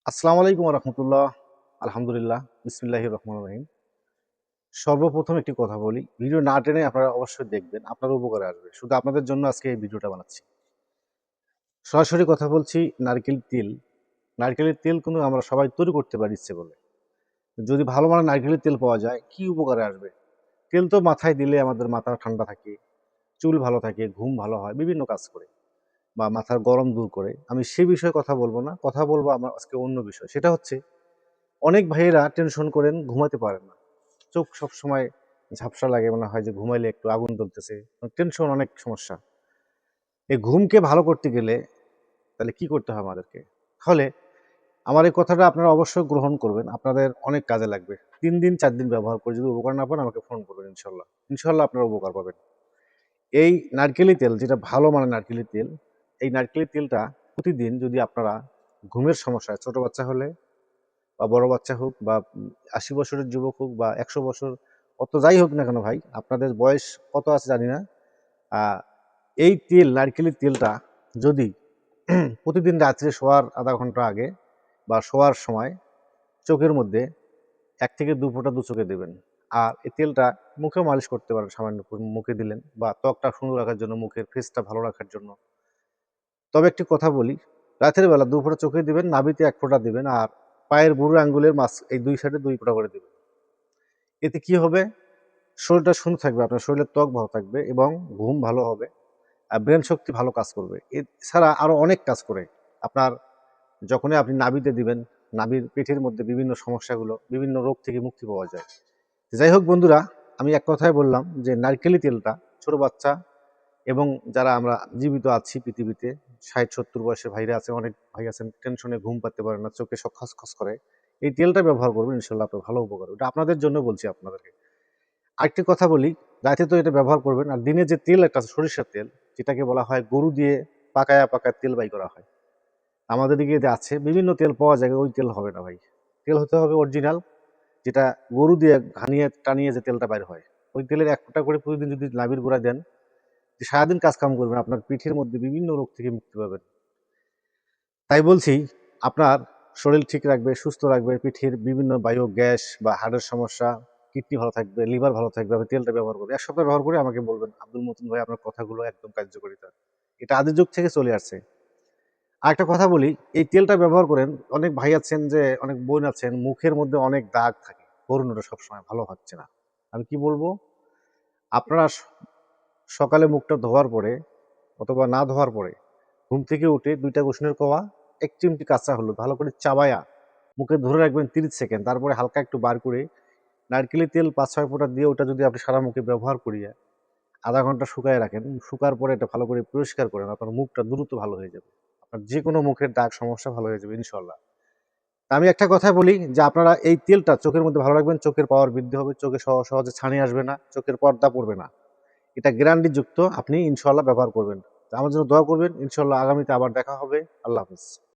আসসালামু আলাইকুম রহমতুল্লাহ। আলহামদুলিল্লাহ, বিসমিল্লাহির রহমানির রহিম। সর্বপ্রথম একটি কথা বলি, ভিডিও না টেনে আপনারা অবশ্যই দেখবেন, আপনার উপকারে আসবে। শুধু আপনাদের জন্য আজকে এই ভিডিওটা বানাচ্ছি। সরাসরি কথা বলছি। নারকেল তেল, নারকেলের তেল কিন্তু আমরা সবাই তৈরি করতে পারি ইচ্ছে করলে। যদি ভালো মানের নারকেলের তেল পাওয়া যায়, কি উপকারে আসবে? তেল তো মাথায় দিলে আমাদের মাথা ঠান্ডা থাকে, চুল ভালো থাকে, ঘুম ভালো হয়, বিভিন্ন কাজ করে, বা মাথার গরম দূর করে। আমি সে বিষয়ে কথা বলবো না, কথা বলবো আমার আজকে অন্য বিষয়। সেটা হচ্ছে, অনেক ভাইয়েরা টেনশন করেন, ঘুমাতে পারেন না। চোখ সবসময় ঝাপসা লাগে, মনে হয় যে ঘুমাইলে একটু আগুন জ্বলতেছে। টেনশন, অনেক সমস্যা। এই ঘুমকে ভালো করতে গেলে তাহলে কি করতে হবে আমাদেরকে? তাহলে আমার এই কথাটা আপনারা অবশ্যই গ্রহণ করবেন, আপনাদের অনেক কাজে লাগবে। 3 দিন 4 দিন ব্যবহার করে যদি উপকার না পান, আমাকে ফোন করবেন। ইনশাল্লাহ ইনশাল্লাহ আপনারা উপকার পাবেন। এই নারকেলি তেল, যেটা ভালো মানের নারকেলি তেল, এই নারকেলি তেলটা প্রতিদিন যদি আপনারা ঘুমের সমস্যায়, ছোট বাচ্চা হলে বা বড় বাচ্চা হোক, বা 80 বছরের যুবক হোক, বা 100 বছর, অত যাই হোক না কেন ভাই, আপনাদের বয়স কত আছে জানি না, আহ, এই তেল, নারকেলের তেলটা যদি প্রতিদিন রাত্রে শোয়ার আধা ঘন্টা আগে বা শোয়ার সময় চোখের মধ্যে 1 থেকে 2 ফোঁটা দু চোখে দেবেন। আর এই তেলটা মুখে মালিশ করতে পারেন, সামান্য মুখে দিলেন, বা ত্বকটা সুন্দর রাখার জন্য, মুখের ফেসটা ভালো রাখার জন্য। তবে একটি কথা বলি, রাতের বেলা 2 ফোঁটা চোখে দিবেন, নাভিতে 1 ফোঁটা দিবেন, আর পায়ের বুড়ো আঙ্গুলের মাছ, এই 2 সাইডে 2 ফোঁটা করে দিবেন। এতে কি হবে? শরীরটা সুন্দর থাকবে, আপনার শরীরের ত্বক ভালো থাকবে, এবং ঘুম ভালো হবে, আর ব্রেন শক্তি ভালো কাজ করবে। এছাড়া আরো অনেক কাজ করে। আপনার যখনই আপনি নাভিতে দিবেন, নাভির পেটের মধ্যে বিভিন্ন সমস্যাগুলো, বিভিন্ন রোগ থেকে মুক্তি পাওয়া যায়। যাই হোক বন্ধুরা, আমি এক কথায় বললাম যে নারকেলি তেলটা ছোট বাচ্চা এবং যারা আমরা জীবিত আছি পৃথিবীতে, 60-70 বয়সের ভাইরা আছে, অনেক ভাই আছেন টেনশনে ঘুম পাতে পারে না, চোখে সব খসখস করে, এই তেলটা ব্যবহার করবেন, ইনশাল্লাহ আপনার ভালো উপকার। ওটা আপনাদের জন্য বলছি, আপনাদেরকে আরেকটি কথা বলি। রাতে তো এটা ব্যবহার করবেন, আর দিনে যে তেল একটা আছে, সরিষার তেল, যেটাকে বলা হয় গরু দিয়ে পাকায়া পাকায় তেল বাই করা হয়, আমাদের দিকে যে আছে বিভিন্ন তেল পাওয়া যায়, ওই তেল হবে না ভাই। তেল হতে হবে অরিজিনাল, যেটা গরু দিয়ে ঘানিয়ে টানিয়ে যে তেলটা বাইর হয়। ওই তেলের 1 ফোঁটা করে প্রতিদিন যদি নাভির গোড়া দেন, যে সারাদিন কাজ কাম করবেন, আপনার পিঠের মধ্যে বিভিন্ন রোগ থেকে মুক্তি পাবেন। তাই বলছি, আপনার শরীর ঠিক রাখবে, সুস্থ রাখবে, পিঠের বিভিন্ন বায়ু, গ্যাস বা হার্টের সমস্যা, কিডনি ভালো থাকবে, লিভার ভালো থাকবে। আপনি তেলটা ব্যবহার করবেন, 1 সপ্তাহ ব্যবহার করে আমাকে বলবেন, আব্দুল মতিন ভাই আপনার কথাগুলো একদম কার্যকরিতা। এটা আদি যুগ থেকে চলে আসছে। আরেকটা কথা বলি, এই তেলটা ব্যবহার করেন। অনেক ভাই আছেন, যে অনেক বোন আছেন, মুখের মধ্যে অনেক দাগ থাকে, বরুণটা সবসময় ভালো হচ্ছে না। আমি কি বলবো, আপনারা সকালে মুখটা ধোয়ার পরে অথবা না ধোয়ার পরে ঘুম থেকে উঠে 2টা রসুনের কোয়া, 1 চিমটি কাঁচা হলুদ ভালো করে চাবায়া মুখে ধরে রাখবেন 30 সেকেন্ড, তারপরে হালকা একটু বার করে নারকেলের তেল 5-6 ফোঁটা দিয়ে, ওটা যদি আপনি সারা মুখে ব্যবহার করিয়ে আধা ঘন্টা শুকায় রাখেন, শুকার পরে এটা ভালো করে পরিষ্কার করেন, আপনার মুখটা দ্রুত ভালো হয়ে যাবে। আপনার যে কোনো মুখের দাগ সমস্যা ভালো হয়ে যাবে ইনশাল্লাহ। আমি একটা কথা বলি, যে আপনারা এই তেলটা চোখের মধ্যে ভালো রাখবেন, চোখের পাওয়ার বৃদ্ধি হবে, চোখে সহজে ছানি আসবে না, চোখের পর্দা পড়বে না। এটা গ্যারান্টি যুক্ত, আপনি ইনশাল্লাহ ব্যবহার করবেন। আমার জন্য দোয়া করবেন, ইনশাল্লাহ আগামীতে আবার দেখা হবে। আল্লাহ হাফিজ।